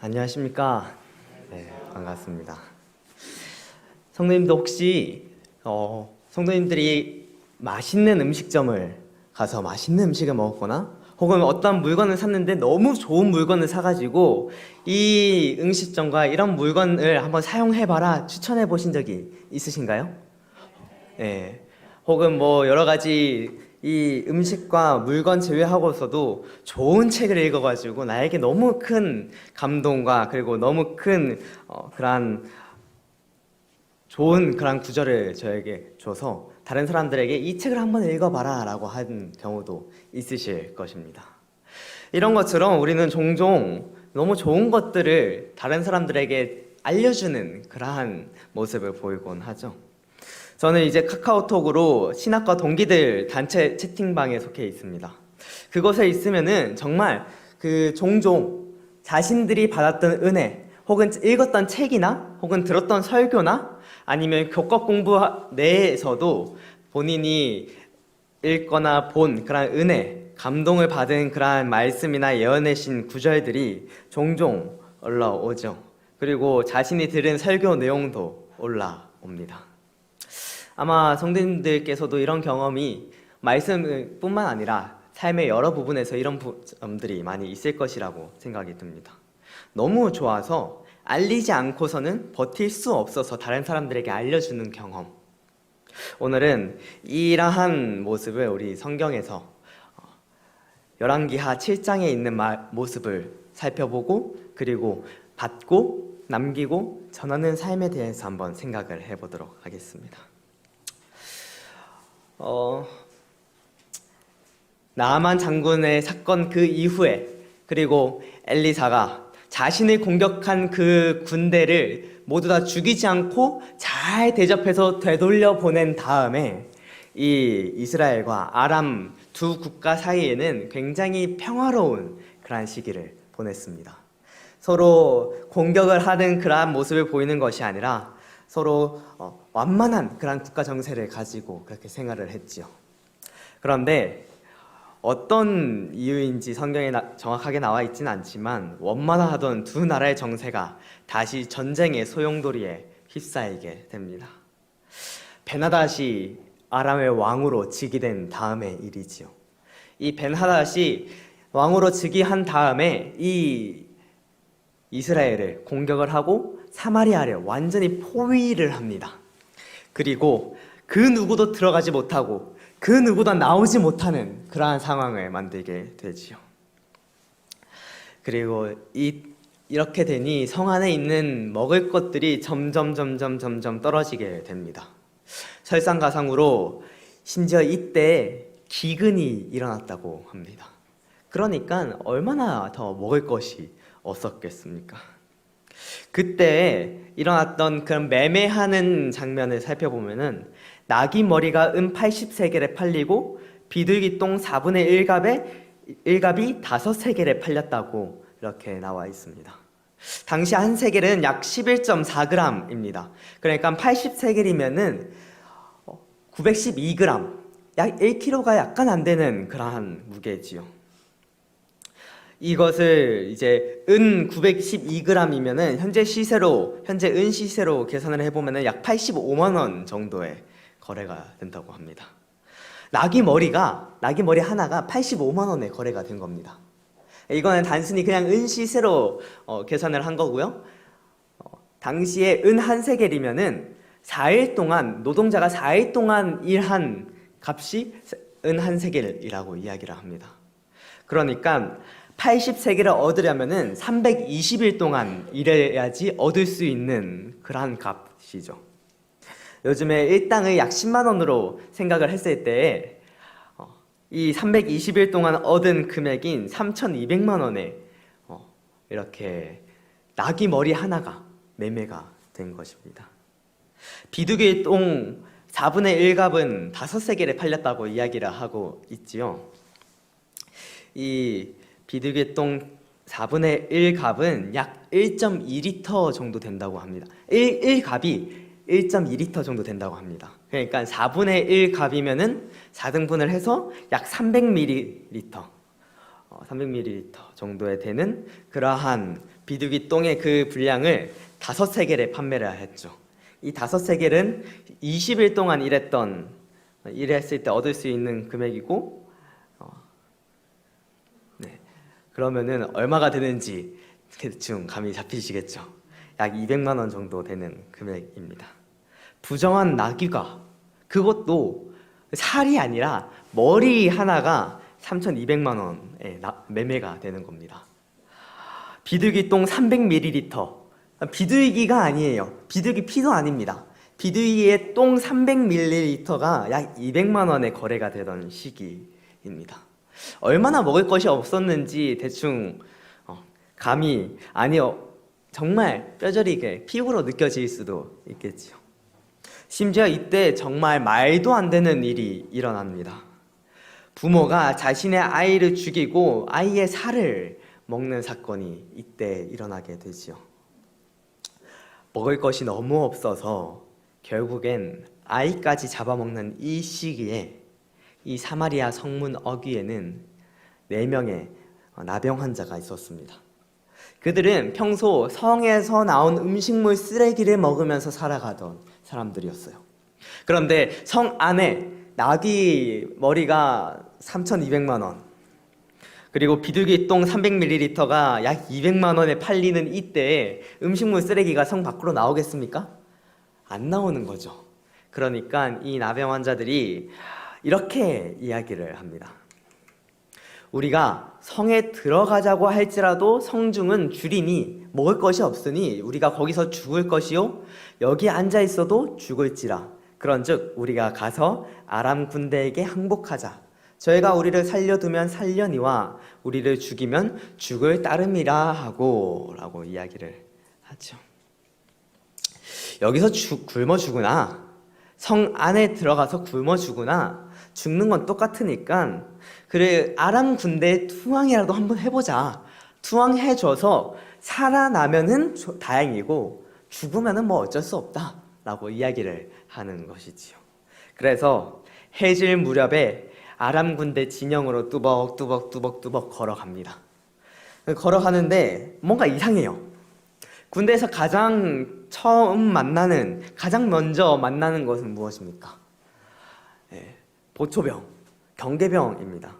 안녕하십니까? 네, 반갑습니다. 성도님도 혹시 성도님들이 맛있는 음식점을 가서 맛있는 음식을 먹었거나 혹은 어떤 물건을 샀는데 너무 좋은 물건을 사가지고 이 음식점과 이런 물건을 한번 사용해봐라 추천해 보신 적이 있으신가요? 네. 혹은 뭐 여러 가지 이 음식과 물건 제외하고서도 좋은 책을 읽어가지고 나에게 너무 큰 감동과 그리고 너무 큰 그러한 좋은 그런 구절을 저에게 줘서 다른 사람들에게 이 책을 한번 읽어봐라 라고 한 경우도 있으실 것입니다. 이런 것처럼 우리는 종종 너무 좋은 것들을 다른 사람들에게 알려주는 그러한 모습을 보이곤 하죠. 저는 이제 카카오톡으로 신학과 동기들 단체 채팅방에 속해 있습니다. 그곳에 있으면은 정말 종종 자신들이 받았던 은혜 혹은 읽었던 책이나 혹은 들었던 설교나 아니면 교과 공부 내에서도 본인이 읽거나 본 그런 은혜, 감동을 받은 그러한 말씀이나 예언해신 구절들이 종종 올라오죠. 그리고 자신이 들은 설교 내용도 올라옵니다. 아마 성도님들께서도 이런 경험이 말씀뿐만 아니라 삶의 여러 부분에서 이런 점들이 많이 있을 것이라고 생각이 듭니다. 너무 좋아서 알리지 않고서는 버틸 수 없어서 다른 사람들에게 알려주는 경험. 오늘은 이러한 모습을 우리 성경에서 열왕기하 7장에 있는 모습을 살펴보고 그리고 받고 남기고 전하는 삶에 대해서 한번 생각을 해보도록 하겠습니다. 나아만 장군의 사건 그 이후에 그리고 엘리사가 자신을 공격한 그 군대를 모두 다 죽이지 않고 잘 대접해서 되돌려 보낸 다음에 이 이스라엘과 아람 두 국가 사이에는 굉장히 평화로운 그러한 시기를 보냈습니다. 서로 공격을 하는 그러한 모습을 보이는 것이 아니라 서로 완만한 그런 국가 정세를 가지고 그렇게 생활을 했지요. 그런데 어떤 이유인지 성경에 정확하게 나와 있지는 않지만 원만하던 두 나라의 정세가 다시 전쟁의 소용돌이에 휩싸이게 됩니다. 벤하닷이 아람의 왕으로 즉위된 다음의 일이지요. 이 벤하닷이 왕으로 즉위한 다음에 이 이스라엘을 공격을 하고 사마리아를 완전히 포위를 합니다. 그리고 그 누구도 들어가지 못하고 그 누구도 나오지 못하는 그러한 상황을 만들게 되지요. 그리고 이렇게 되니 성 안에 있는 먹을 것들이 점점 떨어지게 됩니다. 설상가상으로 심지어 이때 기근이 일어났다고 합니다. 그러니까 얼마나 더 먹을 것이 없었겠습니까? 그때 일어났던 그런 매매하는 장면을 살펴보면은 나귀 머리가 은 80세겔에 팔리고 비둘기 똥 4분의 1갑이 5세겔에 팔렸다고 이렇게 나와 있습니다. 당시 한 세겔은 약 11.4g입니다. 그러니까 80세겔이면은 912g, 약 1kg가 약간 안 되는 그러한 무게지요. 이것을 이제 은 912g이면은 현재 은 시세로 계산을 해보면은 약 85만 원 정도의 거래가 된다고 합니다. 나귀 머리 하나가 85만 원에 거래가 된 겁니다. 이거는 단순히 그냥 은 시세로 계산을 한 거고요. 당시에 은 한 세겔이면은 4일 동안 노동자가 4일 동안 일한 값이 은 한 세겔이라고 이야기를 합니다. 그러니까 80세겔을 얻으려면은 320일 동안 일해야지 얻을 수 있는 그러한 값이죠. 요즘에 일당을 약 10만 원으로 생각을 했을 때 이 320일 동안 얻은 금액인 3,200만 원에 이렇게 나귀 머리 하나가 매매가 된 것입니다. 비둘기 똥 4분의 1갑은 5세겔에 팔렸다고 이야기를 하고 있지요. 이 비둘기 똥 4분의 1갑은 약 1.2리터 정도 된다고 합니다. 1갑이 1.2리터 정도 된다고 합니다. 그러니까 4분의 1갑이면은 4등분을 해서 약 300ml. 300ml 정도에 되는 그러한 비둘기 똥의 그 분량을 5세겔에 판매를 했죠. 이 5세겔은 20일 동안 일했을 때 얻을 수 있는 금액이고, 네. 그러면은 얼마가 되는지 대충 감이 잡히시겠죠. 약 200만 원 정도 되는 금액입니다. 부정한 나귀가, 그것도 살이 아니라 머리 하나가 3,200만 원에 매매가 되는 겁니다. 비둘기 똥 300ml, 비둘기가 아니에요. 비둘기 피도 아닙니다. 비둘기의 똥 300ml가 약 200만 원에 거래가 되던 시기입니다. 얼마나 먹을 것이 없었는지 대충 감이, 아니요, 정말 뼈저리게 피부로 느껴질 수도 있겠지요. 심지어 이때 정말 말도 안 되는 일이 일어납니다. 부모가 자신의 아이를 죽이고 아이의 살을 먹는 사건이 이때 일어나게 되지요. 먹을 것이 너무 없어서 결국엔 아이까지 잡아먹는 이 시기에 이 사마리아 성문 어귀에는 4명의 나병 환자가 있었습니다. 그들은 평소 성에서 나온 음식물 쓰레기를 먹으면서 살아가던 사람들이었어요. 그런데 성 안에 나귀 머리가 3,200만 원, 그리고 비둘기 똥 300ml가 약 200만 원에 팔리는 이때에 음식물 쓰레기가 성 밖으로 나오겠습니까? 안 나오는 거죠. 그러니까 이 나병 환자들이 이렇게 이야기를 합니다. 우리가 성에 들어가자고 할지라도 성중은 줄이니 먹을 것이 없으니 우리가 거기서 죽을 것이요 여기 앉아 있어도 죽을지라. 그런즉 우리가 가서 아람 군대에게 항복하자. 저희가 우리를 살려두면 살려니와 우리를 죽이면 죽을 따름이라 하고 라고 이야기를 하죠. 여기서 굶어 죽으나 성 안에 들어가서 굶어 죽으나 죽는 건 똑같으니까 그래 아람 군대에 투항이라도 한번 해보자. 투항해줘서 살아나면은 다행이고 죽으면은 뭐 어쩔 수 없다 라고 이야기를 하는 것이지요. 그래서 해질 무렵에 아람 군대 진영으로 뚜벅뚜벅 걸어갑니다. 걸어가는데 뭔가 이상해요. 군대에서 가장 먼저 만나는 것은 무엇입니까? 보초병, 경계병입니다.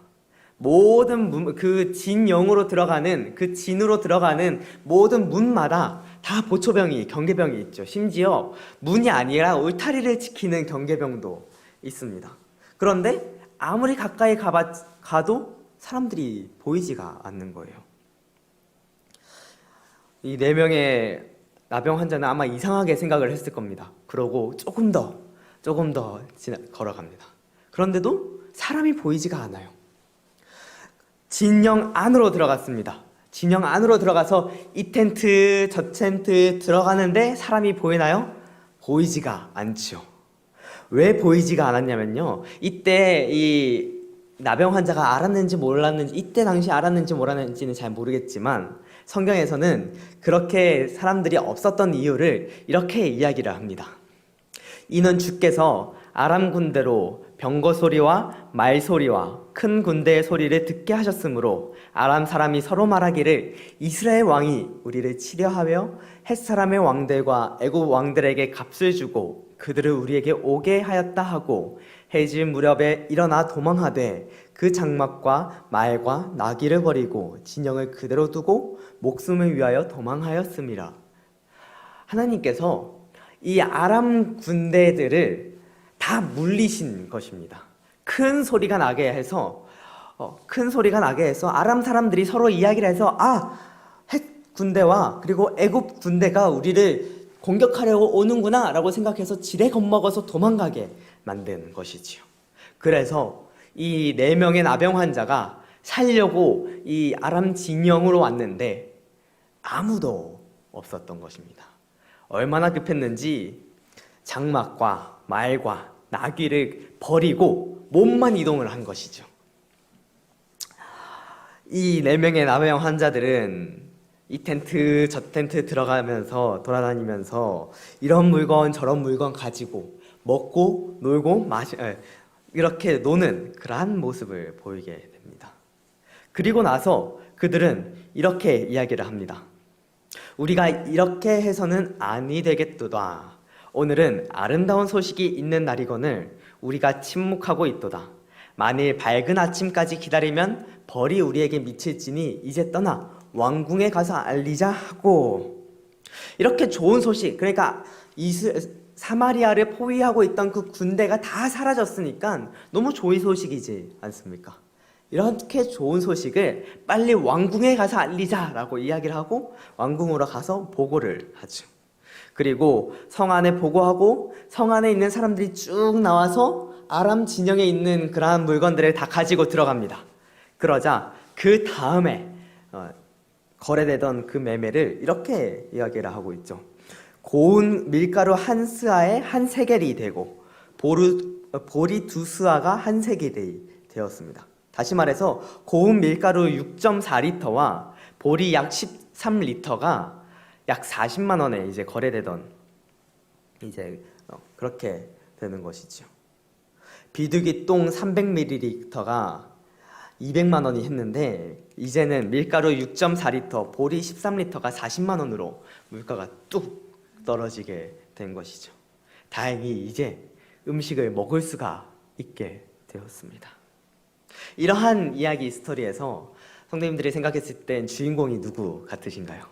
모든 그 진영으로 들어가는, 그 진으로 들어가는 모든 문마다 다 보초병이, 경계병이 있죠. 심지어 문이 아니라 울타리를 지키는 경계병도 있습니다. 그런데 아무리 가까이 가도 사람들이 보이지가 않는 거예요. 이 4명의 나병 환자는 아마 이상하게 생각을 했을 겁니다. 그러고 조금 더 걸어갑니다. 그런데도 사람이 보이지가 않아요. 진영 안으로 들어갔습니다. 진영 안으로 들어가서 이 텐트 저 텐트 들어가는데 사람이 보이나요? 보이지가 않죠. 왜 보이지가 않았냐면요, 이때 이 나병 환자가 알았는지 몰랐는지, 이때 당시 알았는지 몰랐는지는 잘 모르겠지만 성경에서는 그렇게 사람들이 없었던 이유를 이렇게 이야기를 합니다. 이는 주께서 아람 군대로 병거 소리와 말 소리와 큰 군대의 소리를 듣게 하셨으므로 아람 사람이 서로 말하기를 이스라엘 왕이 우리를 치려하며 헷 사람의 왕들과 애굽 왕들에게 값을 주고 그들을 우리에게 오게 하였다 하고 해질 무렵에 일어나 도망하되 그 장막과 말과 나귀를 버리고 진영을 그대로 두고 목숨을 위하여 도망하였음이라. 하나님께서 이 아람 군대들을 다 물리신 것입니다. 큰 소리가 나게 해서 아람 사람들이 서로 이야기를 해서 헷 군대와 그리고 애굽 군대가 우리를 공격하려고 오는구나 라고 생각해서 지레 겁먹어서 도망가게 만든 것이지요. 그래서 이 4명의 나병 환자가 살려고 이 아람 진영으로 왔는데 아무도 없었던 것입니다. 얼마나 급했는지 장막과 말과 나귀를 버리고 몸만 이동을 한 것이죠. 이 4명의 나병 환자들은 이 텐트 저 텐트 들어가면서 돌아다니면서 이런 물건 저런 물건 가지고 먹고 놀고 이렇게 노는 그러한 모습을 보이게 됩니다. 그리고 나서 그들은 이렇게 이야기를 합니다. 우리가 이렇게 해서는 아니 되겠도다. 오늘은 아름다운 소식이 있는 날이거늘 우리가 침묵하고 있도다. 만일 밝은 아침까지 기다리면 벌이 우리에게 미칠지니 이제 떠나 왕궁에 가서 알리자 하고, 이렇게 좋은 소식, 그러니까 사마리아를 포위하고 있던 그 군대가 다 사라졌으니까 너무 좋은 소식이지 않습니까? 이렇게 좋은 소식을 빨리 왕궁에 가서 알리자라고 이야기를 하고 왕궁으로 가서 보고를 하죠. 그리고 성 안에 보고하고 성 안에 있는 사람들이 쭉 나와서 아람 진영에 있는 그러한 물건들을 다 가지고 들어갑니다. 그러자 그 다음에 거래되던 그 매매를 이렇게 이야기를 하고 있죠. 고운 밀가루 한 스아에 한 세겔이 되고 보리 두 스아가 한 세겔이 되었습니다. 다시 말해서 고운 밀가루 6.4리터와 보리 약 13리터가 약 40만 원에 이제 거래되던 그렇게 되는 것이죠. 비둘기 똥 300ml가 200만 원이 했는데 이제는 밀가루 6.4리터, 보리 13리터가 40만 원으로 물가가 뚝 떨어지게 된 것이죠. 다행히 이제 음식을 먹을 수가 있게 되었습니다. 이러한 이야기 스토리에서 성도님들이 생각했을 땐 주인공이 누구 같으신가요?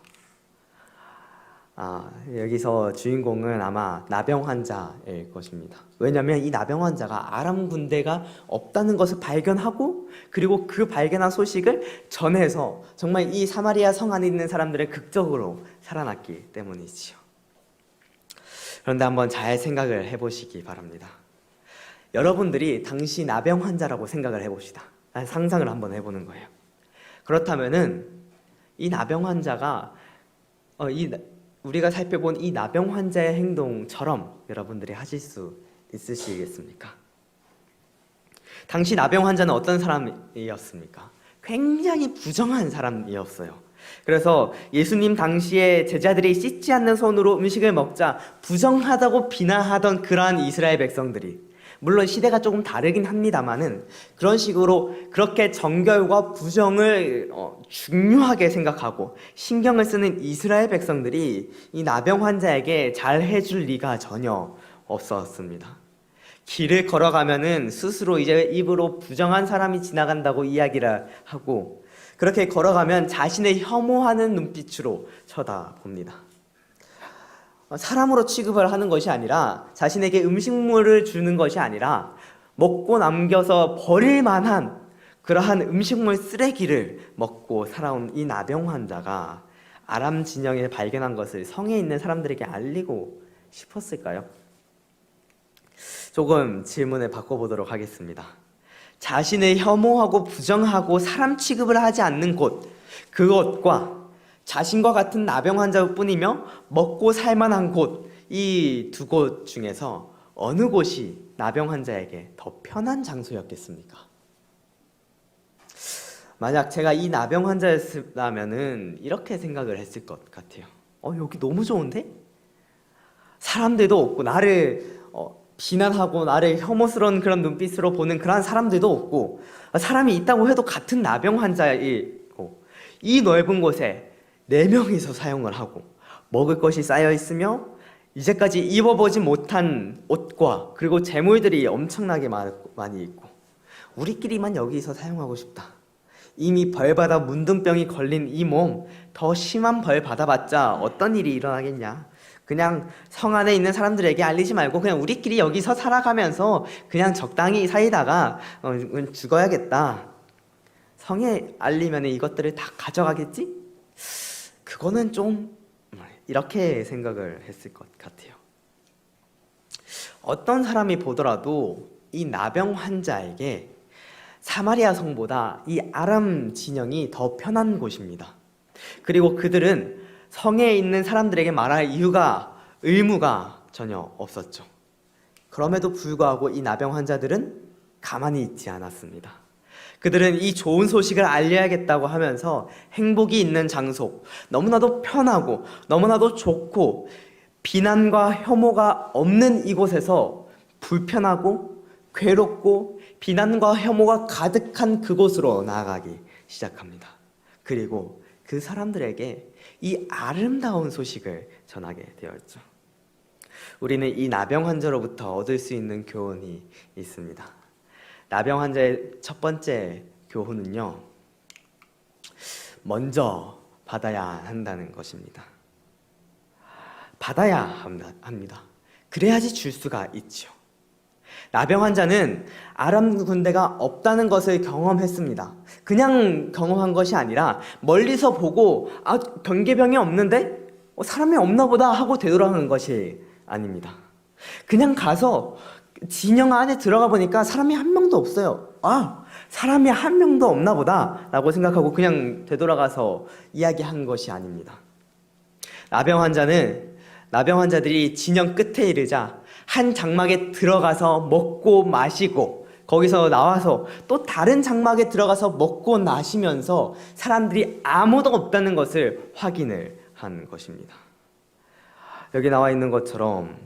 여기서 주인공은 아마 나병 환자일 것입니다. 왜냐하면 이 나병 환자가 아람 군대가 없다는 것을 발견하고 그리고 그 발견한 소식을 전해서 정말 이 사마리아 성 안에 있는 사람들의 극적으로 살아났기 때문이지요. 그런데 한번 잘 생각을 해보시기 바랍니다. 여러분들이 당시 나병 환자라고 생각을 해봅시다. 상상을 한번 해보는 거예요. 그렇다면은 이 나병 환자가 우리가 살펴본 이 나병 환자의 행동처럼 여러분들이 하실 수 있으시겠습니까? 당시 나병 환자는 어떤 사람이었습니까? 굉장히 부정한 사람이었어요. 그래서 예수님 당시에 제자들이 씻지 않는 손으로 음식을 먹자 부정하다고 비난하던 그러한 이스라엘 백성들이, 물론 시대가 조금 다르긴 합니다만은 그런 식으로 그렇게 정결과 부정을 중요하게 생각하고 신경을 쓰는 이스라엘 백성들이 이 나병 환자에게 잘 해줄 리가 전혀 없었습니다. 길을 걸어가면은 스스로 이제 입으로 부정한 사람이 지나간다고 이야기를 하고, 그렇게 걸어가면 자신을 혐오하는 눈빛으로 쳐다봅니다. 사람으로 취급을 하는 것이 아니라, 자신에게 음식물을 주는 것이 아니라 먹고 남겨서 버릴 만한 그러한 음식물 쓰레기를 먹고 살아온 이 나병 환자가 아람 진영에 발견한 것을 성에 있는 사람들에게 알리고 싶었을까요? 조금 질문을 바꿔보도록 하겠습니다. 자신을 혐오하고 부정하고 사람 취급을 하지 않는 곳, 그것과 자신과 같은 나병 환자뿐이며 먹고 살만한 곳, 이 두 곳 중에서 어느 곳이 나병 환자에게 더 편한 장소였겠습니까? 만약 제가 이 나병 환자였다면은 이렇게 생각을 했을 것 같아요. 여기 너무 좋은데? 사람들도 없고 나를 비난하고 나를 혐오스러운 그런 눈빛으로 보는 그런 사람들도 없고, 사람이 있다고 해도 같은 나병 환자이고, 이 넓은 곳에 4명이서 사용을 하고 먹을 것이 쌓여 있으며 이제까지 입어보지 못한 옷과 그리고 재물들이 엄청나게 많이 있고, 우리끼리만 여기서 사용하고 싶다. 이미 벌받아 문둥병이 걸린 이 몸, 더 심한 벌 받아봤자 어떤 일이 일어나겠냐. 그냥 성 안에 있는 사람들에게 알리지 말고 그냥 우리끼리 여기서 살아가면서 그냥 적당히 살다가 죽어야겠다. 성에 알리면 이것들을 다 가져가겠지? 그거는 좀 이렇게 생각을 했을 것 같아요. 어떤 사람이 보더라도 이 나병 환자에게 사마리아 성보다 이 아람 진영이 더 편한 곳입니다. 그리고 그들은 성에 있는 사람들에게 말할 의무가 전혀 없었죠. 그럼에도 불구하고 이 나병 환자들은 가만히 있지 않았습니다. 그들은 이 좋은 소식을 알려야겠다고 하면서 행복이 있는 장소, 너무나도 편하고 너무나도 좋고 비난과 혐오가 없는 이곳에서 불편하고 괴롭고 비난과 혐오가 가득한 그곳으로 나아가기 시작합니다. 그리고 그 사람들에게 이 아름다운 소식을 전하게 되었죠. 우리는 이 나병 환자로부터 얻을 수 있는 교훈이 있습니다. 나병 환자의 첫 번째 교훈은요, 먼저 받아야 한다는 것입니다. 받아야 합니다. 그래야지 줄 수가 있죠. 나병 환자는 아람 군대가 없다는 것을 경험했습니다. 그냥 경험한 것이 아니라 멀리서 보고 경계병이 없는데 사람이 없나 보다 하고 되돌아가는 것이 아닙니다. 그냥 가서 진영 안에 들어가 보니까 사람이 한 명도 없어요. 사람이 한 명도 없나 보다 라고 생각하고 그냥 되돌아가서 이야기한 것이 아닙니다. 나병 환자들이 진영 끝에 이르자 한 장막에 들어가서 먹고 마시고 거기서 나와서 또 다른 장막에 들어가서 먹고 마시면서 사람들이 아무도 없다는 것을 확인을 한 것입니다. 여기 나와 있는 것처럼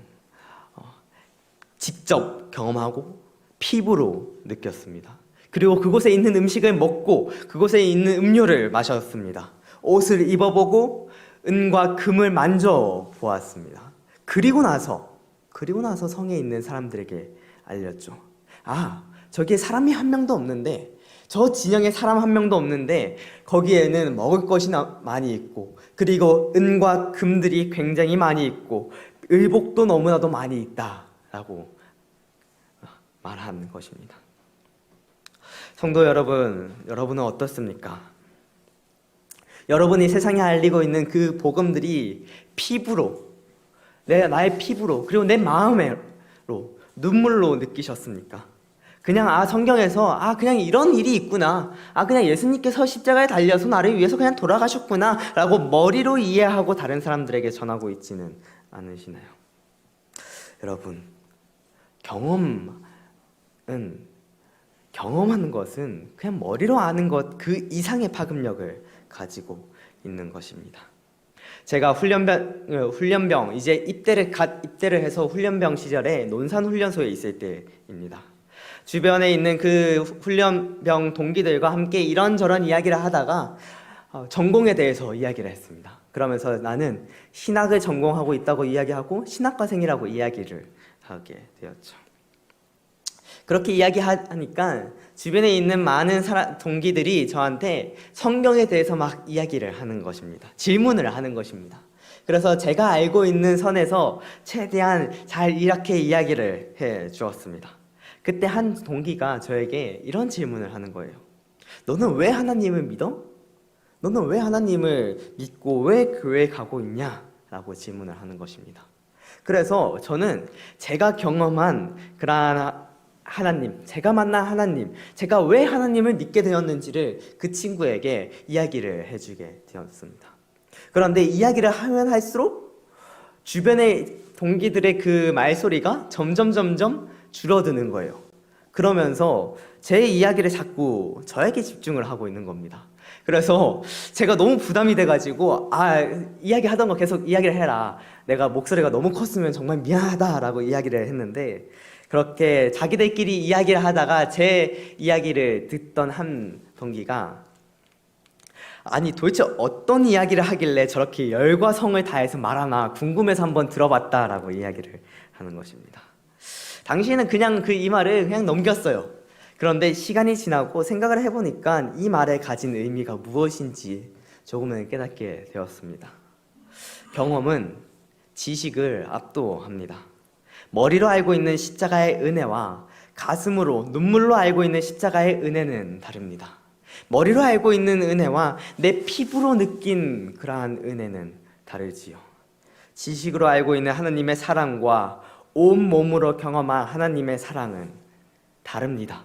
직접 경험하고 피부로 느꼈습니다. 그리고 그곳에 있는 음식을 먹고 그곳에 있는 음료를 마셨습니다. 옷을 입어보고 은과 금을 만져보았습니다. 그리고 나서 성에 있는 사람들에게 알렸죠. 저기에 사람이 한 명도 없는데, 저 진영에 사람 한 명도 없는데 거기에는 먹을 것이 많이 있고 그리고 은과 금들이 굉장히 많이 있고 의복도 너무나도 많이 있다라고 말한 것입니다. 성도 여러분, 여러분은 어떻습니까? 여러분이 세상에 알리고 있는 그 복음들이 나의 피부로 그리고 내 마음으로 눈물로 느끼셨습니까? 그냥 성경에서 그냥 이런 일이 있구나, 그냥 예수님께서 십자가에 달려서 나를 위해서 그냥 돌아가셨구나 라고 머리로 이해하고 다른 사람들에게 전하고 있지는 않으시나요? 여러분, 경험하는 것은 그냥 머리로 아는 것 그 이상의 파급력을 가지고 있는 것입니다. 제가 훈련병 이제 입대를 해서 훈련병 시절에 논산훈련소에 있을 때입니다. 주변에 있는 그 훈련병 동기들과 함께 이런저런 이야기를 하다가 전공에 대해서 이야기를 했습니다. 그러면서 나는 신학을 전공하고 있다고 이야기하고 신학과생이라고 이야기를 하게 되었죠. 그렇게 이야기하니까 주변에 있는 많은 동기들이 저한테 성경에 대해서 막 이야기를 하는 것입니다. 질문을 하는 것입니다. 그래서 제가 알고 있는 선에서 최대한 잘 이렇게 이야기를 해 주었습니다. 그때 한 동기가 저에게 이런 질문을 하는 거예요. 너는 왜 하나님을 믿어? 너는 왜 하나님을 믿고 왜 교회에 가고 있냐? 라고 질문을 하는 것입니다. 그래서 저는 제가 경험한 그러한 하나님, 제가 만난 하나님, 제가 왜 하나님을 믿게 되었는지를 그 친구에게 이야기를 해주게 되었습니다. 그런데 이야기를 하면 할수록 주변의 동기들의 그 말소리가 점점 줄어드는 거예요. 그러면서 제 이야기를 자꾸 저에게 집중을 하고 있는 겁니다. 그래서 제가 너무 부담이 돼가지고 이야기하던 거 계속 이야기를 해라, 내가 목소리가 너무 컸으면 정말 미안하다라고 이야기를 했는데, 그렇게 자기들끼리 이야기를 하다가 제 이야기를 듣던 한 동기가 도대체 어떤 이야기를 하길래 저렇게 열과 성을 다해서 말하나 궁금해서 한번 들어봤다라고 이야기를 하는 것입니다. 당시에는 그냥 이 말을 그냥 넘겼어요. 그런데 시간이 지나고 생각을 해보니까 이 말에 가진 의미가 무엇인지 조금은 깨닫게 되었습니다. 경험은 지식을 압도합니다. 머리로 알고 있는 십자가의 은혜와 가슴으로 눈물로 알고 있는 십자가의 은혜는 다릅니다. 머리로 알고 있는 은혜와 내 피부로 느낀 그러한 은혜는 다르지요. 지식으로 알고 있는 하나님의 사랑과 온 몸으로 경험한 하나님의 사랑은 다릅니다.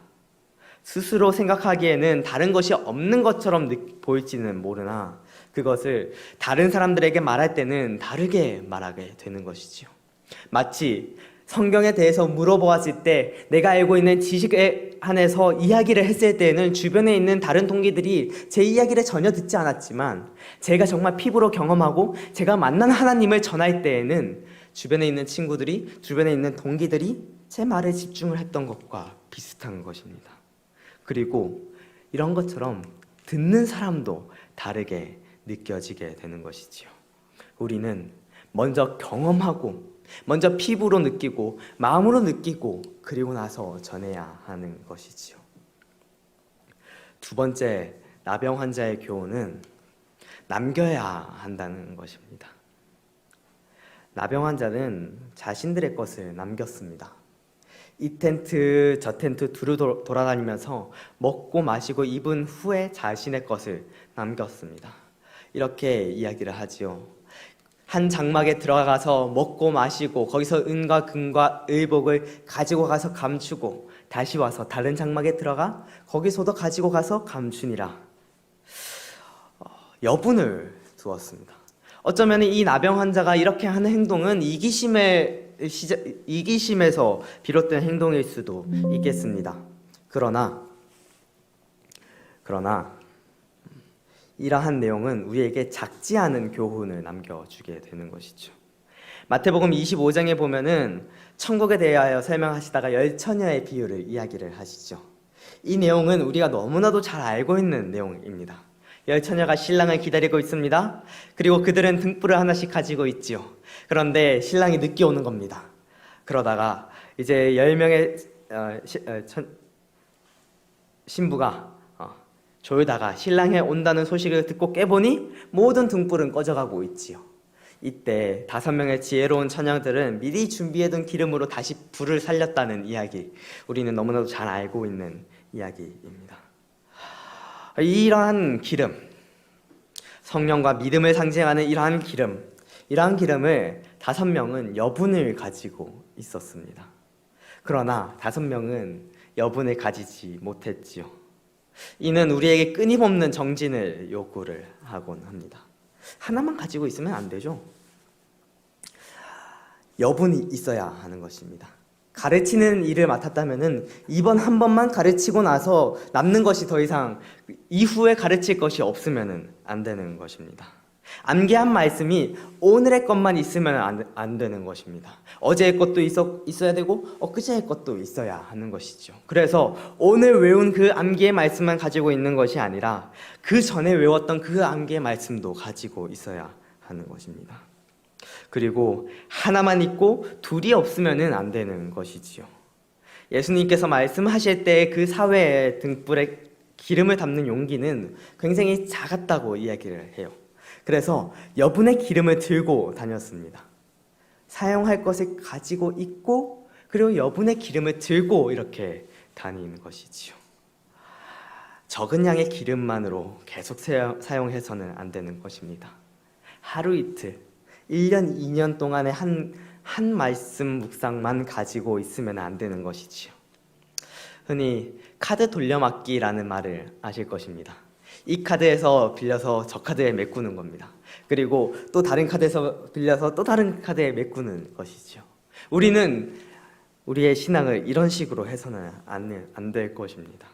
스스로 생각하기에는 다른 것이 없는 것처럼 보일지는 모르나 그것을 다른 사람들에게 말할 때는 다르게 말하게 되는 것이지요. 마치 성경에 대해서 물어보았을 때 내가 알고 있는 지식에 한해서 이야기를 했을 때에는 주변에 있는 다른 동기들이 제 이야기를 전혀 듣지 않았지만, 제가 정말 피부로 경험하고 제가 만난 하나님을 전할 때에는 주변에 있는 친구들이, 주변에 있는 동기들이 제 말에 집중을 했던 것과 비슷한 것입니다. 그리고 이런 것처럼 듣는 사람도 다르게 느껴지게 되는 것이지요. 우리는 먼저 경험하고, 먼저 피부로 느끼고, 마음으로 느끼고, 그리고 나서 전해야 하는 것이지요. 두 번째, 나병 환자의 교훈은 남겨야 한다는 것입니다. 나병 환자는 자신들의 것을 남겼습니다. 이 텐트 저 텐트 두루 돌아다니면서 먹고 마시고 입은 후에 자신의 것을 남겼습니다. 이렇게 이야기를 하지요. 한 장막에 들어가서 먹고 마시고 거기서 은과 금과 의복을 가지고 가서 감추고 다시 와서 다른 장막에 들어가 거기서도 가지고 가서 감추니라. 여분을 두었습니다. 어쩌면 이 나병 환자가 이렇게 하는 행동은 이기심에서 비롯된 행동일 수도 있겠습니다. 그러나 이러한 내용은 우리에게 작지 않은 교훈을 남겨주게 되는 것이죠. 마태복음 25장에 보면은 천국에 대하여 설명하시다가 열처녀의 비유를 이야기를 하시죠. 이 내용은 우리가 너무나도 잘 알고 있는 내용입니다. 열처녀가 신랑을 기다리고 있습니다. 그리고 그들은 등불을 하나씩 가지고 있지요. 그런데 신랑이 늦게 오는 겁니다. 그러다가 이제 10명의 신부가 졸다가 신랑이 온다는 소식을 듣고 깨보니 모든 등불은 꺼져가고 있지요. 이때 5명의 지혜로운 처녀들은 미리 준비해둔 기름으로 다시 불을 살렸다는 이야기, 우리는 너무나도 잘 알고 있는 이야기입니다. 이러한 기름, 성령과 믿음을 상징하는 이러한 기름을 5명은 여분을 가지고 있었습니다. 그러나 5명은 여분을 가지지 못했지요. 이는 우리에게 끊임없는 정진을 요구를 하곤 합니다. 하나만 가지고 있으면 안 되죠. 여분이 있어야 하는 것입니다. 가르치는 일을 맡았다면 이번 한 번만 가르치고 나서 남는 것이 더 이상 이후에 가르칠 것이 없으면 안 되는 것입니다. 암기한 말씀이 오늘의 것만 있으면 안 되는 것입니다. 어제의 것도 있어야 되고 엊그제의 것도 있어야 하는 것이죠. 그래서 오늘 외운 그 암기의 말씀만 가지고 있는 것이 아니라 그 전에 외웠던 그 암기의 말씀도 가지고 있어야 하는 것입니다. 그리고 하나만 있고 둘이 없으면 안 되는 것이지요. 예수님께서 말씀하실 때 그 사회의 등불에 기름을 담는 용기는 굉장히 작았다고 이야기를 해요. 그래서 여분의 기름을 들고 다녔습니다. 사용할 것을 가지고 있고 그리고 여분의 기름을 들고 이렇게 다니는 것이지요. 적은 양의 기름만으로 계속 사용해서는 안 되는 것입니다. 하루 이틀, 1년, 2년 동안의 한 말씀 묵상만 가지고 있으면 안 되는 것이지요. 흔히 카드 돌려막기라는 말을 아실 것입니다. 이 카드에서 빌려서 저 카드에 메꾸는 겁니다. 그리고 또 다른 카드에서 빌려서 또 다른 카드에 메꾸는 것이죠. 우리는 우리의 신앙을 이런 식으로 해서는 안 될 것입니다.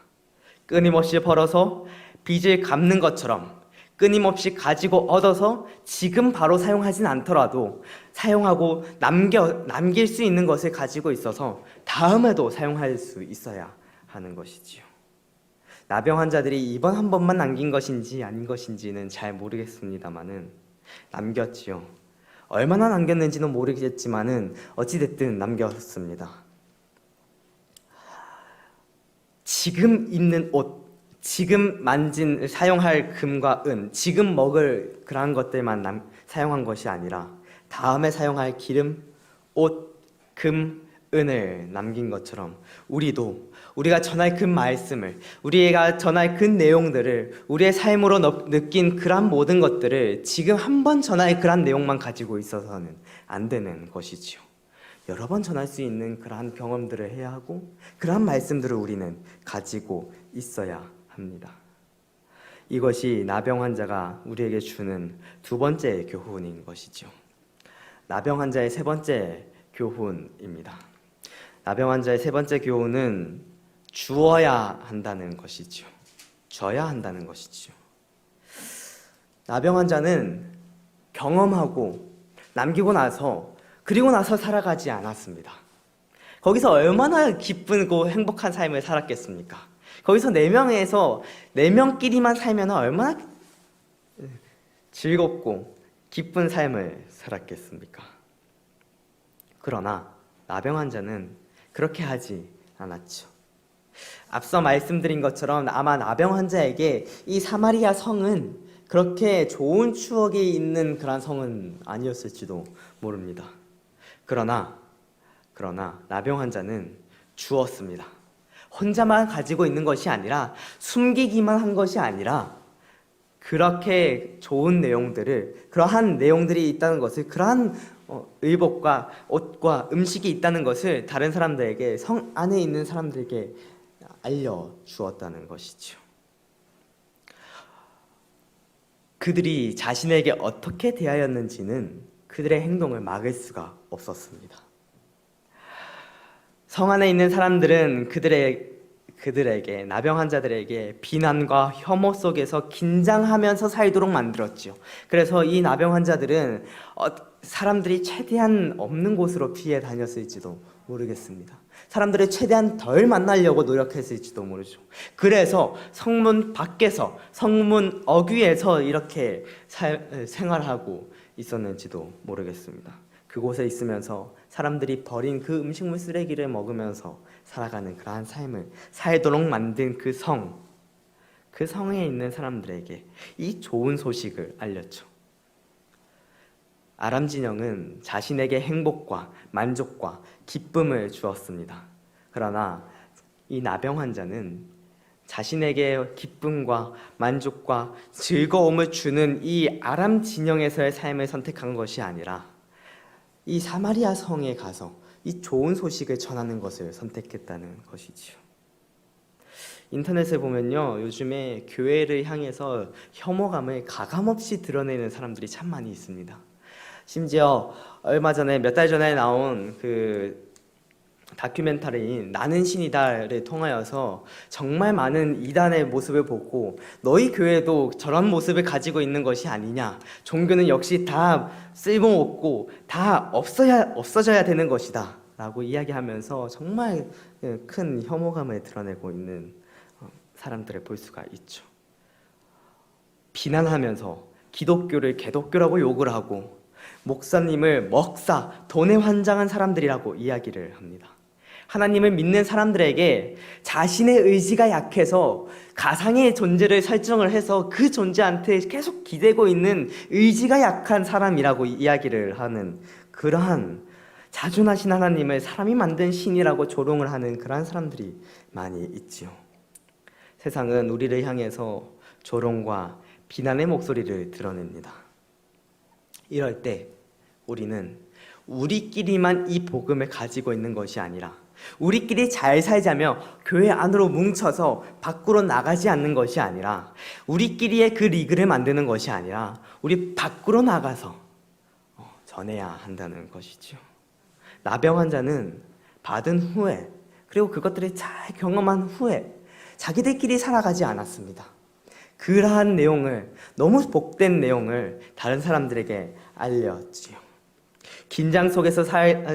끊임없이 벌어서 빚을 갚는 것처럼 끊임없이 가지고 얻어서 지금 바로 사용하진 않더라도 사용하고 남길 수 있는 것을 가지고 있어서 다음에도 사용할 수 있어야 하는 것이지요. 나병 환자들이 이번 한 번만 남긴 것인지 아닌 것인지는 잘 모르겠습니다만은 남겼지요. 얼마나 남겼는지는 모르겠지만은 어찌됐든 남겼습니다. 지금 입는 옷, 지금 사용할 금과 은, 지금 먹을 그러한 것들만 사용한 것이 아니라 다음에 사용할 기름, 옷, 금, 은을 남긴 것처럼 우리가 전할 그 말씀을, 우리가 전할 그 내용들을, 우리의 삶으로 느낀 그러한 모든 것들을 지금 한 번 전할 그러한 내용만 가지고 있어서는 안 되는 것이지요. 여러 번 전할 수 있는 그러한 경험들을 해야 하고 그러한 말씀들을 우리는 가지고 있어야 합니다. 이것이 나병 환자가 우리에게 주는 두 번째 교훈인 것이죠. 나병 환자의 세 번째 교훈입니다. 나병 환자의 세 번째 교훈은 주어야 한다는 것이죠. 줘야 한다는 것이죠. 나병 환자는 경험하고 남기고 나서 그리고 나서 살아가지 않았습니다. 거기서 얼마나 기쁘고 행복한 삶을 살았겠습니까? 거기서 네 명끼리만 살면 얼마나 즐겁고 기쁜 삶을 살았겠습니까? 그러나 나병 환자는 그렇게 하지 않았죠. 앞서 말씀드린 것처럼 아마 나병 환자에게 이 사마리아 성은 그렇게 좋은 추억이 있는 그런 성은 아니었을지도 모릅니다. 그러나 나병 환자는 주었습니다. 혼자만 가지고 있는 것이 아니라 숨기기만 한 것이 아니라 그렇게 좋은 내용들을, 그러한 내용들이 있다는 것을, 그러한 의복과 옷과 음식이 있다는 것을 다른 사람들에게, 성 안에 있는 사람들에게 알려주었다는 것이죠. 그들이 자신에게 어떻게 대하였는지는 그들의 행동을 막을 수가 없었습니다. 성 안에 있는 사람들은 그들에게, 나병 환자들에게 비난과 혐오 속에서 긴장하면서 살도록 만들었죠. 그래서 이 나병 환자들은 사람들이 최대한 없는 곳으로 피해 다녔을지도 모르겠습니다. 사람들을 최대한 덜 만나려고 노력했을지도 모르죠. 그래서 성문 밖에서, 성문 어귀에서 이렇게 생활하고 있었는지도 모르겠습니다. 그곳에 있으면서 사람들이 버린 그 음식물 쓰레기를 먹으면서 살아가는 그러한 삶을 살도록 만든 그 성에 있는 사람들에게 이 좋은 소식을 알렸죠. 아람 진영은 자신에게 행복과 만족과 기쁨을 주었습니다. 그러나 이 나병 환자는 자신에게 기쁨과 만족과 즐거움을 주는 이 아람 진영에서의 삶을 선택한 것이 아니라 이 사마리아 성에 가서 이 좋은 소식을 전하는 것을 선택했다는 것이지요. 인터넷에 보면요, 요즘에 교회를 향해서 혐오감을 가감없이 드러내는 사람들이 참 많이 있습니다. 심지어 얼마 전에, 몇 달 전에 나온 그 다큐멘터리인 나는 신이다를 통하여서 정말 많은 이단의 모습을 보고 너희 교회도 저런 모습을 가지고 있는 것이 아니냐, 종교는 역시 다 쓸모없고 다 없어져야 되는 것이다 라고 이야기하면서 정말 큰 혐오감을 드러내고 있는 사람들을 볼 수가 있죠. 비난하면서 기독교를 개독교라고 욕을 하고 목사님을 먹사, 돈에 환장한 사람들이라고 이야기를 합니다. 하나님을 믿는 사람들에게 자신의 의지가 약해서 가상의 존재를 설정을 해서 그 존재한테 계속 기대고 있는 의지가 약한 사람이라고 이야기를 하는, 그러한 자존하신 하나님을 사람이 만든 신이라고 조롱을 하는 그러한 사람들이 많이 있지요. 세상은 우리를 향해서 조롱과 비난의 목소리를 드러냅니다. 이럴 때 우리는 우리끼리만 이 복음을 가지고 있는 것이 아니라 우리끼리 잘 살자며 교회 안으로 뭉쳐서 밖으로 나가지 않는 것이 아니라 우리끼리의 그 리그를 만드는 것이 아니라 우리 밖으로 나가서 전해야 한다는 것이죠. 나병 환자는 받은 후에, 그리고 그것들을 잘 경험한 후에 자기들끼리 살아가지 않았습니다. 그러한 내용을, 너무 복된 내용을 다른 사람들에게 알렸지요. 긴장 속에서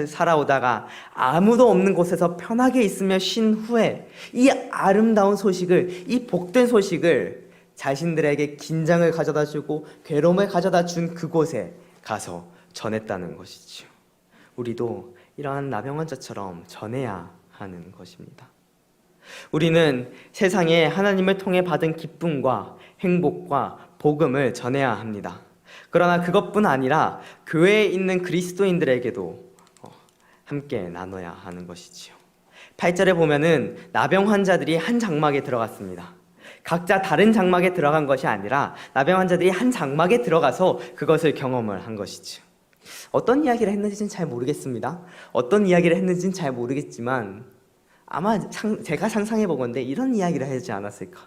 살아오다가 아무도 없는 곳에서 편하게 있으며 쉰 후에 이 아름다운 소식을, 이 복된 소식을 자신들에게 긴장을 가져다 주고 괴로움을 가져다 준 그곳에 가서 전했다는 것이지요. 우리도 이러한 나병 환자처럼 전해야 하는 것입니다. 우리는 세상에 하나님을 통해 받은 기쁨과 행복과 복음을 전해야 합니다. 그러나 그것뿐 아니라 교회에 있는 그리스도인들에게도 함께 나눠야 하는 것이지요. 8절에 보면은 나병 환자들이 한 장막에 들어갔습니다. 각자 다른 장막에 들어간 것이 아니라 나병 환자들이 한 장막에 들어가서 그것을 경험을 한 것이죠. 어떤 이야기를 했는지는 잘 모르겠습니다. 어떤 이야기를 했는지는 잘 모르겠지만 아마 제가 상상해 보건대 이런 이야기를 하지 않았을까.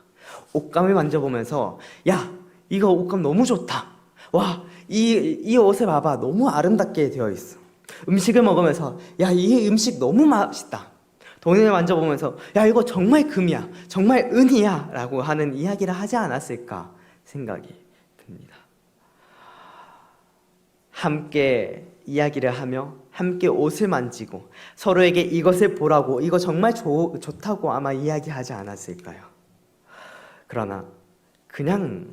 옷감을 만져보면서, 야, 이거 옷감 너무 좋다. 와, 이 옷을 봐봐, 너무 아름답게 되어 있어. 음식을 먹으면서, 야, 이 음식 너무 맛있다. 돈을 만져보면서, 야, 이거 정말 금이야, 정말 은이야 라고 하는 이야기를 하지 않았을까 생각이 듭니다. 함께 이야기를 하며 함께 옷을 만지고 서로에게 이것을 보라고, 이거 정말 좋다고 아마 이야기하지 않았을까요? 그러나 그냥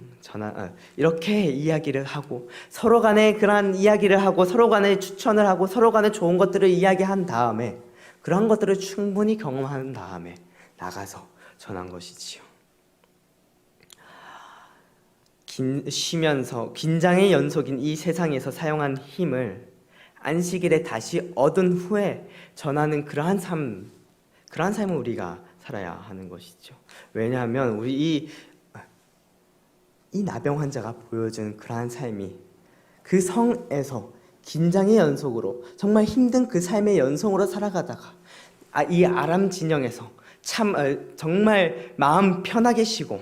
이렇게 이야기를 하고 서로 간에 그러한 이야기를 하고 서로 간에 추천을 하고 서로 간에 좋은 것들을 이야기한 다음에 그러한 것들을 충분히 경험한 다음에 나가서 전한 것이지요. 쉬면서 긴장의 연속인 이 세상에서 사용한 힘을 안식일에 다시 얻은 후에 전하는 그러한 삶을 우리가 살아야 하는 것이죠. 왜냐하면 우리 이 나병 환자가 보여준 그러한 삶이 그 성에서 긴장의 연속으로 정말 힘든 그 삶의 연속으로 살아가다가 이 아람 진영에서 정말 마음 편하게 쉬고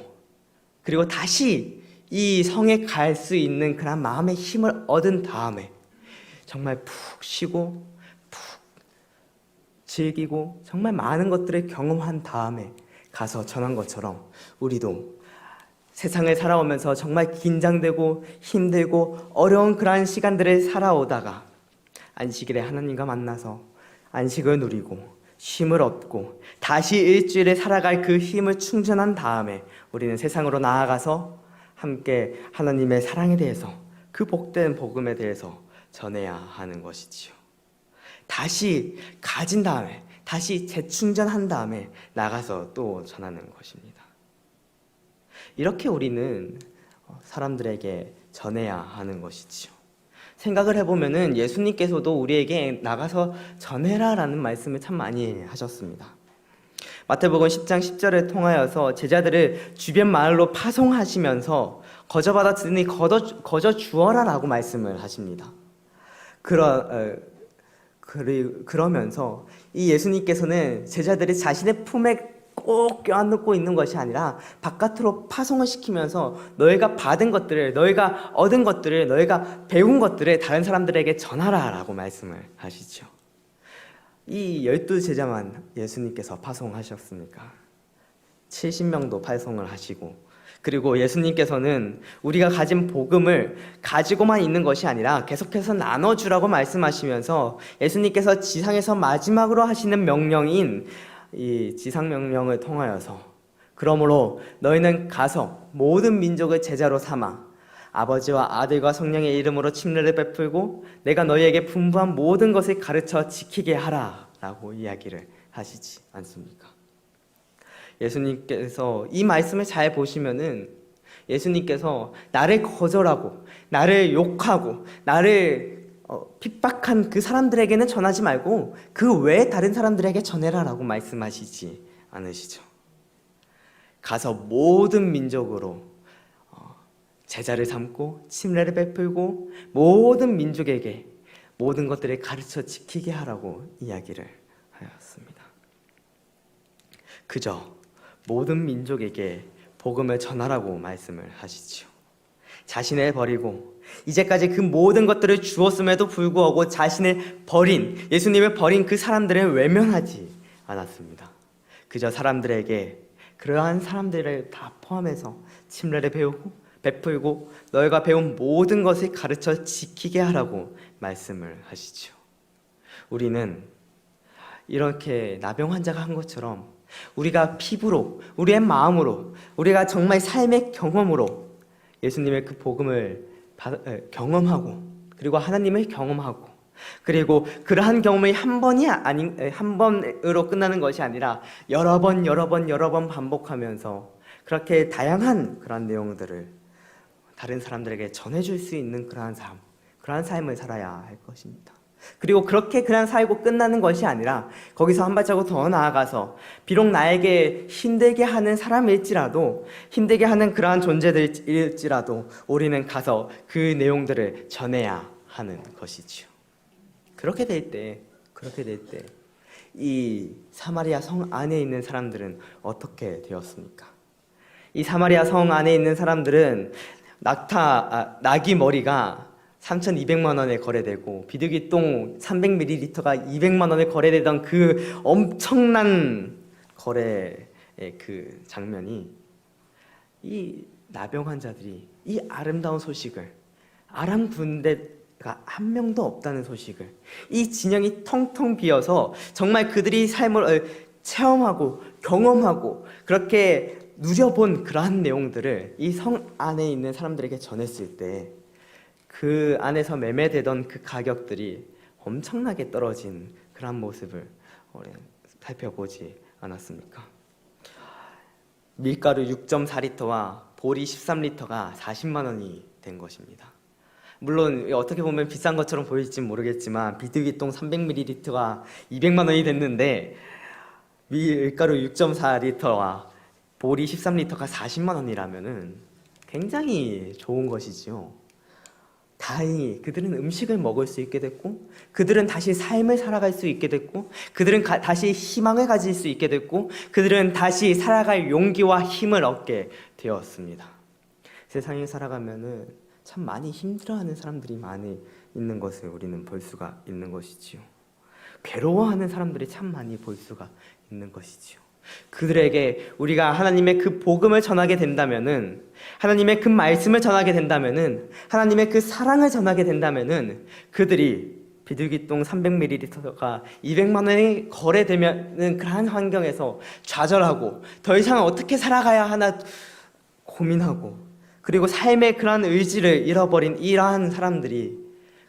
그리고 다시 이 성에 갈 수 있는 그런 마음의 힘을 얻은 다음에 정말 푹 쉬고 푹 즐기고 정말 많은 것들을 경험한 다음에 가서 전한 것처럼 우리도 세상을 살아오면서 정말 긴장되고 힘들고 어려운 그러한 시간들을 살아오다가 안식일에 하나님과 만나서 안식을 누리고 쉼을 얻고 다시 일주일에 살아갈 그 힘을 충전한 다음에 우리는 세상으로 나아가서 함께 하나님의 사랑에 대해서 그 복된 복음에 대해서 전해야 하는 것이지요. 다시 가진 다음에 다시 재충전한 다음에 나가서 또 전하는 것입니다. 이렇게 우리는 사람들에게 전해야 하는 것이지요. 생각을 해보면은 예수님께서도 우리에게 나가서 전해라라는 말씀을 참 많이 하셨습니다. 마태복음 10장 10절을 통하여서 제자들을 주변 마을로 파송하시면서 거저받아 들으니 거저 주어라라고 말씀을 하십니다. 그러면서 이 예수님께서는 제자들이 자신의 품에 꼭 껴안고 있는 것이 아니라 바깥으로 파송을 시키면서 너희가 받은 것들을, 너희가 얻은 것들을, 너희가 배운 것들을 다른 사람들에게 전하라라고 말씀을 하시죠. 이 12제자만 예수님께서 파송하셨습니까? 70명도 파송을 하시고, 그리고 예수님께서는 우리가 가진 복음을 가지고만 있는 것이 아니라 계속해서 나눠주라고 말씀하시면서 예수님께서 지상에서 마지막으로 하시는 명령인 이 지상명령을 통하여서 그러므로 너희는 가서 모든 민족을 제자로 삼아 아버지와 아들과 성령의 이름으로 침례를 베풀고 내가 너희에게 분부한 모든 것을 가르쳐 지키게 하라 라고 이야기를 하시지 않습니까? 예수님께서 이 말씀을 잘 보시면은 예수님께서 나를 거절하고 나를 욕하고 나를 핍박한 그 사람들에게는 전하지 말고 그 외에 다른 사람들에게 전해라라고 말씀하시지 않으시죠. 가서 모든 민족으로 제자를 삼고 침례를 베풀고 모든 민족에게 모든 것들을 가르쳐 지키게 하라고 이야기를 하였습니다. 그저 모든 민족에게 복음을 전하라고 말씀을 하시지요. 자신을 버리고 이제까지 그 모든 것들을 주었음에도 불구하고 자신을 버린, 예수님을 버린 그 사람들을 외면하지 않았습니다. 그저 사람들에게 그러한 사람들을 다 포함해서 침례를 베풀고 너희가 배운 모든 것을 가르쳐 지키게 하라고 말씀을 하시죠. 우리는 이렇게 나병 환자가 한 것처럼 우리가 피부로, 우리의 마음으로, 우리가 정말 삶의 경험으로 예수님의 그 복음을 경험하고 그리고 하나님을 경험하고 그리고 그러한 경험이 한 번으로 끝나는 것이 아니라 여러 번 반복하면서 그렇게 다양한 그런 내용들을 다른 사람들에게 전해줄 수 있는 그러한 삶을 살아야 할 것입니다. 그리고 그렇게 그냥 살고 끝나는 것이 아니라 거기서 한 발자국 더 나아가서 비록 나에게 힘들게 하는 사람일지라도 힘들게 하는 그러한 존재들일지라도 우리는 가서 그 내용들을 전해야 하는 것이지요. 그렇게 될 때 이 사마리아 성 안에 있는 사람들은 어떻게 되었습니까? 이 사마리아 성 안에 있는 사람들은 낙이 머리가 3,200만 원에 거래되고 비둘기똥 300ml가 200만 원에 거래되던 그 엄청난 거래의 그 장면이 이 나병 환자들이 이 아름다운 소식을 아람 군대가 한 명도 없다는 소식을 이 진영이 텅텅 비어서 정말 그들이 삶을 체험하고 경험하고 그렇게 누려본 그러한 내용들을 이 성 안에 있는 사람들에게 전했을 때 그 안에서 매매되던 그 가격들이 엄청나게 떨어진 그런 모습을 살펴보지 않았습니까? 밀가루 6.4리터와 보리 13리터가 40만 원이 된 것입니다. 물론 어떻게 보면 비싼 것처럼 보일지 모르겠지만 비둘기똥 300ml가 200만 원이 됐는데 밀가루 6.4리터와 보리 13리터가 40만 원이라면은 굉장히 좋은 것이지요. 다행히 그들은 음식을 먹을 수 있게 됐고, 그들은 다시 삶을 살아갈 수 있게 됐고, 그들은 다시 희망을 가질 수 있게 됐고, 그들은 다시 살아갈 용기와 힘을 얻게 되었습니다. 세상에 살아가면은 참 많이 힘들어하는 사람들이 많이 있는 것을 우리는 볼 수가 있는 것이지요. 괴로워하는 사람들이 참 많이 볼 수가 있는 것이지요. 그들에게 우리가 하나님의 그 복음을 전하게 된다면은, 하나님의 그 말씀을 전하게 된다면은, 하나님의 그 사랑을 전하게 된다면은 그들이 비둘기똥 300ml가 200만 원에 거래되면은 그러한 환경에서 좌절하고 더 이상 어떻게 살아가야 하나 고민하고, 그리고 삶의 그러한 의지를 잃어버린 이러한 사람들이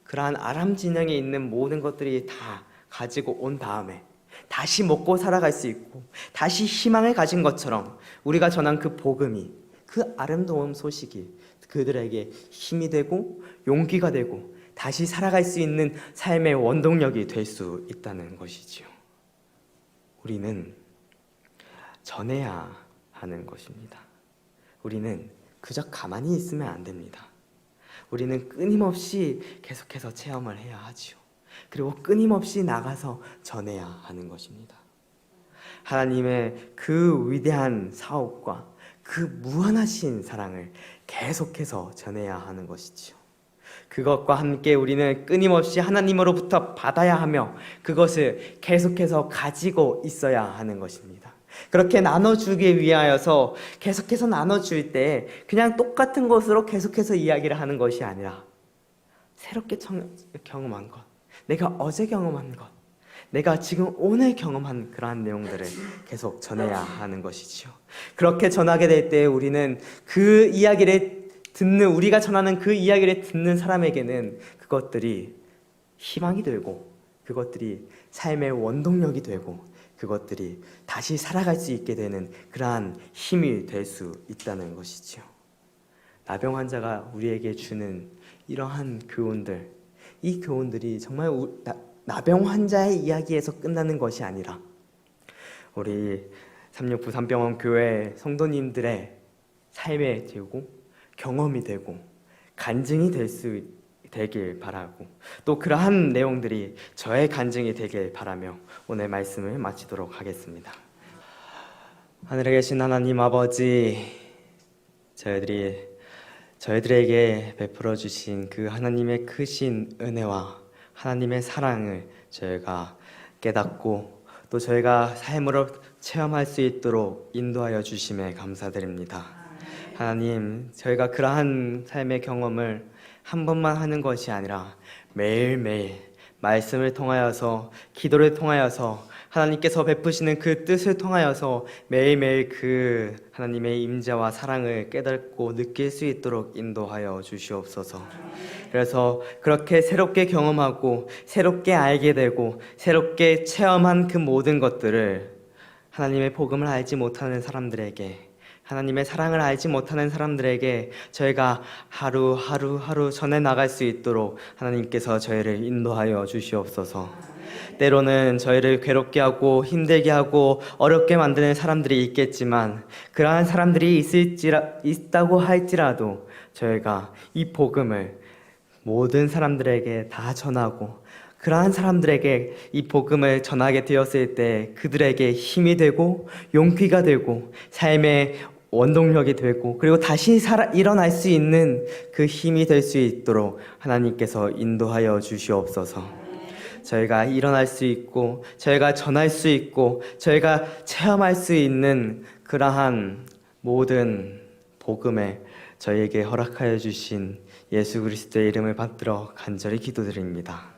그러한 아람 진영에 있는 모든 것들이 다 가지고 온 다음에 다시 먹고 살아갈 수 있고 다시 희망을 가진 것처럼 우리가 전한 그 복음이, 그 아름다운 소식이 그들에게 힘이 되고 용기가 되고 다시 살아갈 수 있는 삶의 원동력이 될 수 있다는 것이지요. 우리는 전해야 하는 것입니다. 우리는 그저 가만히 있으면 안 됩니다. 우리는 끊임없이 계속해서 체험을 해야 하지요. 그리고 끊임없이 나가서 전해야 하는 것입니다. 하나님의 그 위대한 사업과 그 무한하신 사랑을 계속해서 전해야 하는 것이지요. 그것과 함께 우리는 끊임없이 하나님으로부터 받아야 하며 그것을 계속해서 가지고 있어야 하는 것입니다. 그렇게 나눠주기 위하여서 계속해서 나눠줄 때 그냥 똑같은 것으로 계속해서 이야기를 하는 것이 아니라 새롭게 경험한 것, 내가 어제 경험한 것, 내가 지금 오늘 경험한 그러한 내용들을 계속 전해야 하는 것이지요. 그렇게 전하게 될 때 우리는 그 이야기를 듣는, 우리가 전하는 그 이야기를 듣는 사람에게는 그것들이 희망이 되고, 그것들이 삶의 원동력이 되고, 그것들이 다시 살아갈 수 있게 되는 그러한 힘이 될 수 있다는 것이지요. 나병 환자가 우리에게 주는 이러한 교훈들, 이 교훈들이 정말 나병 환자의 이야기에서 끝나는 것이 아니라 우리 삼육 부산병원 교회 성도님들의 삶에 되고 경험이 되고 간증이 되길 바라고, 또 그러한 내용들이 저의 간증이 되길 바라며 오늘 말씀을 마치도록 하겠습니다. 하늘에 계신 하나님 아버지, 저희들에게 베풀어 주신 그 하나님의 크신 은혜와 하나님의 사랑을 저희가 깨닫고 또 저희가 삶으로 체험할 수 있도록 인도하여 주심에 감사드립니다. 하나님, 저희가 그러한 삶의 경험을 한 번만 하는 것이 아니라 매일매일 말씀을 통하여서, 기도를 통하여서, 하나님께서 베푸시는 그 뜻을 통하여서 매일매일 그 하나님의 임재와 사랑을 깨닫고 느낄 수 있도록 인도하여 주시옵소서. 그래서 그렇게 새롭게 경험하고 새롭게 알게 되고 새롭게 체험한 그 모든 것들을 하나님의 복음을 알지 못하는 사람들에게, 하나님의 사랑을 알지 못하는 사람들에게 저희가 하루 전해 나갈 수 있도록 하나님께서 저희를 인도하여 주시옵소서. 때로는 저희를 괴롭게 하고 힘들게 하고 어렵게 만드는 사람들이 있겠지만, 그러한 사람들이 있다고 할지라도 저희가 이 복음을 모든 사람들에게 다 전하고, 그러한 사람들에게 이 복음을 전하게 되었을 때 그들에게 힘이 되고 용기가 되고 삶의 원동력이 되고, 그리고 다시 일어날 수 있는 그 힘이 될 수 있도록 하나님께서 인도하여 주시옵소서. 저희가 일어날 수 있고 저희가 전할 수 있고 저희가 체험할 수 있는 그러한 모든 복음에 저희에게 허락하여 주신 예수 그리스도의 이름을 받들어 간절히 기도드립니다.